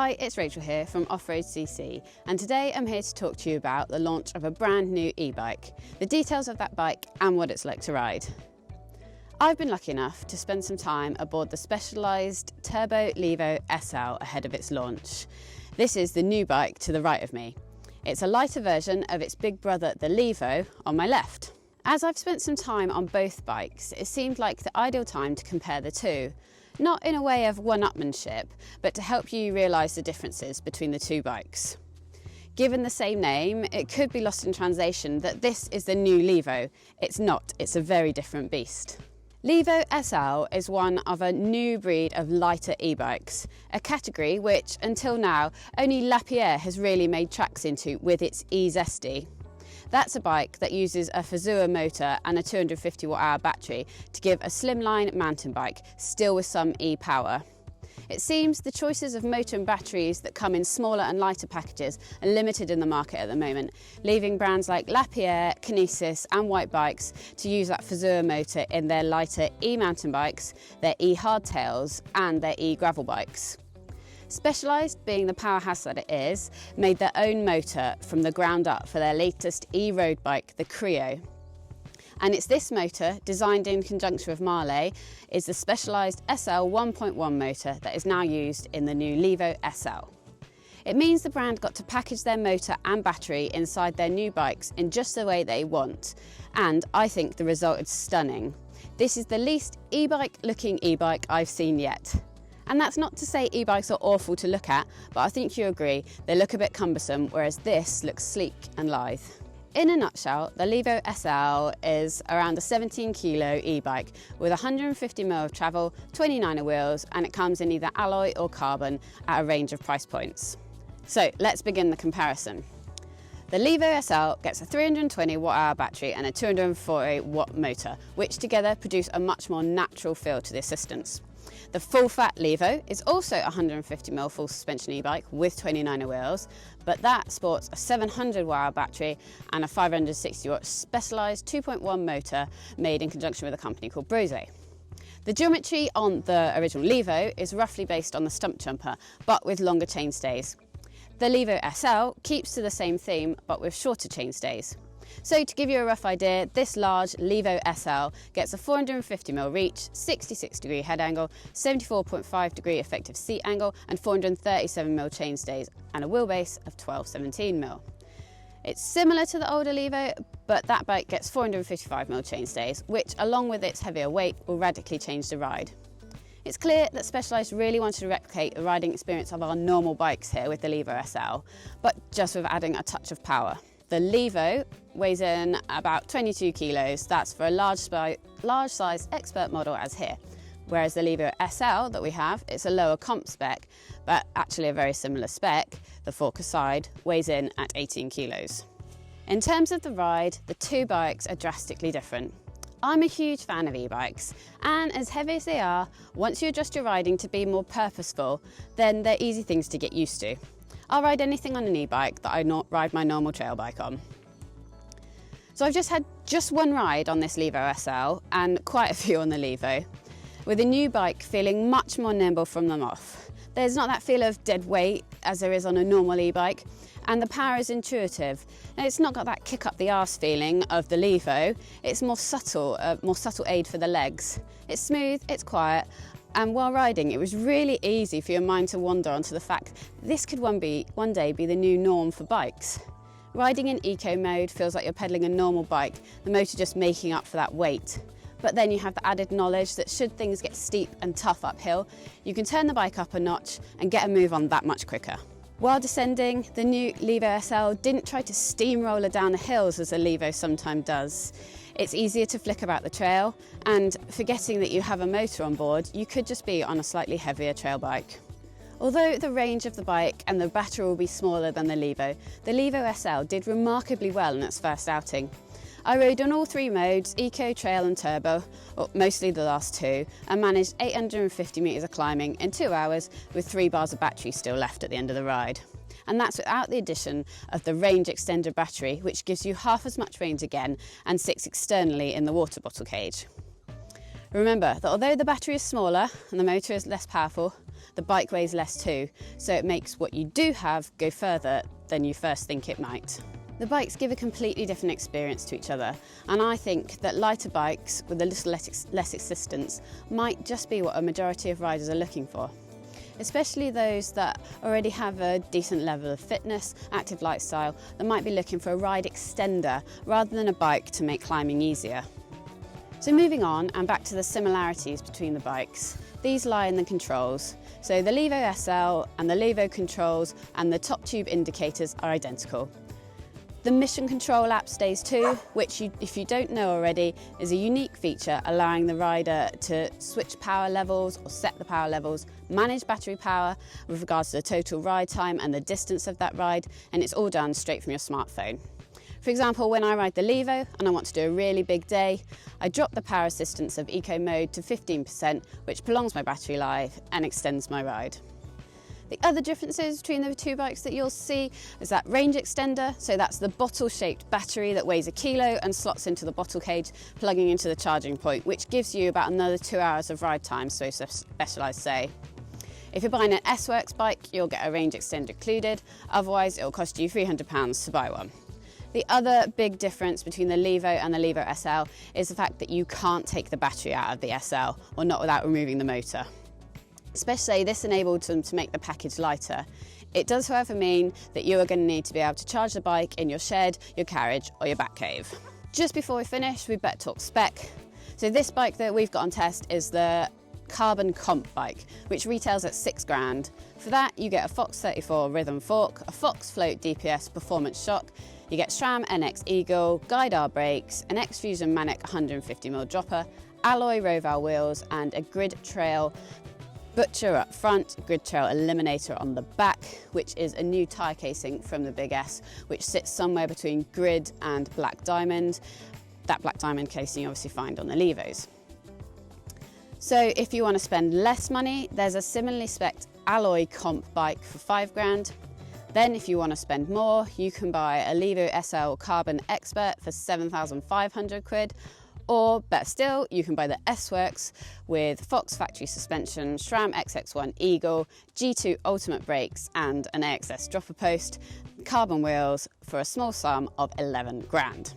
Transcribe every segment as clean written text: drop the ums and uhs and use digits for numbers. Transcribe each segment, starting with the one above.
Hi, it's Rachel here from off.road.cc, and today I'm here to talk to you about the launch of a brand new e-bike, the details of that bike and what it's like to ride. I've been lucky enough to spend some time aboard the specialised Turbo Levo SL ahead of its launch. This is the new bike to the right of me. It's a lighter version of its big brother, the Levo, on my left. As I've spent some time on both bikes, it seemed like the ideal time to compare the two. Not in a way of one-upmanship, but to help you realise the differences between the two bikes. Given the same name, it could be lost in translation that this is the new Levo. It's not, it's a very different beast. Levo SL is one of a new breed of lighter e-bikes, a category which, until now, only Lapierre has really made tracks into with its e-Zesty. That's a bike that uses a Fazua motor and a 250 watt-hour battery to give a slimline mountain bike, still with some e-power. It seems the choices of motor and batteries that come in smaller and lighter packages are limited in the market at the moment, leaving brands like Lapierre, Kinesis and White Bikes to use that Fazua motor in their lighter e-mountain bikes, their e-hardtails and their e-gravel bikes. Specialised, being the powerhouse that it is, made their own motor from the ground up for their latest e-road bike, the Creo. And it's this motor, designed in conjunction with Marley, is the Specialised SL 1.1 motor that is now used in the new Levo SL. It means the brand got to package their motor and battery inside their new bikes in just the way they want, and I think the result is stunning. This is the least e-bike looking e-bike I've seen yet. And that's not to say e-bikes are awful to look at, but I think you agree they look a bit cumbersome, whereas this looks sleek and lithe. In a nutshell, the Levo SL is around a 17 kilo e-bike with 150 mil of travel, 29er wheels, and it comes in either alloy or carbon at a range of price points. So let's begin the comparison. The Levo SL gets a 320 watt-hour battery and a 240 watt motor, which together produce a much more natural feel to the assistance. The full-fat Levo is also a 150mm full suspension e-bike with 29er wheels, but that sports a 700 watt-hour battery and a 560 watt specialised 2.1 motor made in conjunction with a company called Brose. The geometry on the original Levo is roughly based on the stump jumper, but with longer chainstays. The Levo SL keeps to the same theme, but with shorter chainstays. So to give you a rough idea, this large Levo SL gets a 450mm reach, 66 degree head angle, 74.5 degree effective seat angle and 437mm chainstays and a wheelbase of 1217mm. It's similar to the older Levo, but that bike gets 455mm chainstays, which along with its heavier weight will radically change the ride. It's clear that Specialised really wanted to replicate the riding experience of our normal bikes here with the Levo SL, but just with adding a touch of power. The Levo weighs in about 22 kilos, that's for a large size expert model as here. Whereas the Levo SL that we have, it's a lower comp spec, but actually a very similar spec, the forker side, weighs in at 18 kilos. In terms of the ride, the two bikes are drastically different. I'm a huge fan of e-bikes, and as heavy as they are, once you adjust your riding to be more purposeful, then they're easy things to get used to. I'll ride anything on an e-bike that I ride my normal trail bike on. So I've just had one ride on this Levo SL and quite a few on the Levo, with a new bike feeling much more nimble from them off. There's not that feel of dead weight as there is on a normal e-bike, and the power is intuitive. Now, it's not got that kick up the arse feeling of the Levo, it's more subtle aid for the legs. It's smooth, it's quiet, and while riding, it was really easy for your mind to wander onto the fact this could one day be the new norm for bikes. Riding in eco mode feels like you're pedaling a normal bike, the motor just making up for that weight. But then you have the added knowledge that should things get steep and tough uphill, you can turn the bike up a notch and get a move on that much quicker. While descending, the new Levo SL didn't try to steamroller down the hills as a Levo sometimes does. It's easier to flick about the trail, and forgetting that you have a motor on board, you could just be on a slightly heavier trail bike. Although the range of the bike and the battery will be smaller than the Levo SL did remarkably well in its first outing. I rode on all three modes, Eco, Trail and Turbo, or mostly the last two, and managed 850 metres of climbing in 2 hours with 3 bars of battery still left at the end of the ride. And that's without the addition of the range extender battery, which gives you half as much range again and sits externally in the water bottle cage. Remember that although the battery is smaller and the motor is less powerful, the bike weighs less too, so it makes what you do have go further than you first think it might. The bikes give a completely different experience to each other, and I think that lighter bikes with a little less assistance might just be what a majority of riders are looking for. Especially those that already have a decent level of fitness, active lifestyle, that might be looking for a ride extender rather than a bike to make climbing easier. So moving on and back to the similarities between the bikes, these lie in the controls. So the Levo SL and the Levo controls and the top tube indicators are identical. The mission control app stays too, which if you don't know already, is a unique feature allowing the rider to switch power levels or set the power levels, manage battery power with regards to the total ride time and the distance of that ride, and it's all done straight from your smartphone. For example, when I ride the Levo and I want to do a really big day, I drop the power assistance of Eco Mode to 15%, which prolongs my battery life and extends my ride. The other differences between the two bikes that you'll see is that range extender, so that's the bottle-shaped battery that weighs 1 kilo and slots into the bottle cage, plugging into the charging point, which gives you about another 2 hours of ride time, so Specialized say. If you're buying an S-Works bike, you'll get a range extender included, otherwise it'll cost you £300 to buy one. The other big difference between the Levo and the Levo SL is the fact that you can't take the battery out of the SL, or not without removing the motor. Especially this enabled them to make the package lighter. It does, however, mean that you are going to need to be able to charge the bike in your shed, your carriage or your back cave. Just before we finish, we better talk spec. So this bike that we've got on test is the Carbon Comp bike, which retails at £6,000. For that, you get a Fox 34 rhythm fork, a Fox Float DPS performance shock, you get SRAM NX Eagle, Guide R brakes, an X-Fusion Manic 150mm dropper, alloy Roval wheels and a Grid Trail Butcher up front, Grid Trail Eliminator on the back, which is a new tyre casing from the Big S, which sits somewhere between Grid and Black Diamond. That Black Diamond casing you obviously find on the Levos. So if you want to spend less money, there's a similarly spec'd alloy comp bike for £5,000. Then if you want to spend more, you can buy a Levo SL Carbon Expert for £7,500. Or better still, you can buy the S-Works with Fox factory suspension, SRAM XX1 Eagle, G2 Ultimate brakes and an AXS dropper post, carbon wheels for a small sum of £11,000.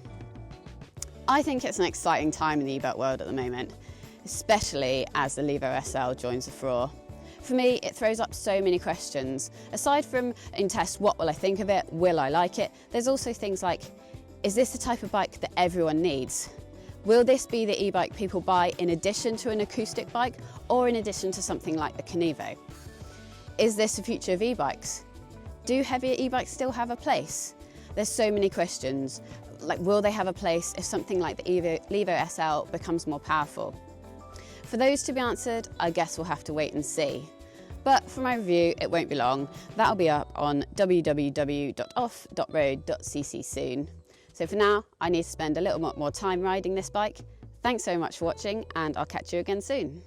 I think it's an exciting time in the e-bike world at the moment, especially as the Levo SL joins the furore. For me, it throws up so many questions. Aside from in test, what will I think of it? Will I like it? There's also things like, is this the type of bike that everyone needs? Will this be the e-bike people buy in addition to an acoustic bike or in addition to something like the Kenevo? Is this the future of e-bikes? Do heavier e-bikes still have a place? There's so many questions, like will they have a place if something like the Levo SL becomes more powerful? For those to be answered, I guess we'll have to wait and see. But for my review, it won't be long. That'll be up on www.off.road.cc soon. So for now, I need to spend a little more time riding this bike. Thanks so much for watching and I'll catch you again soon.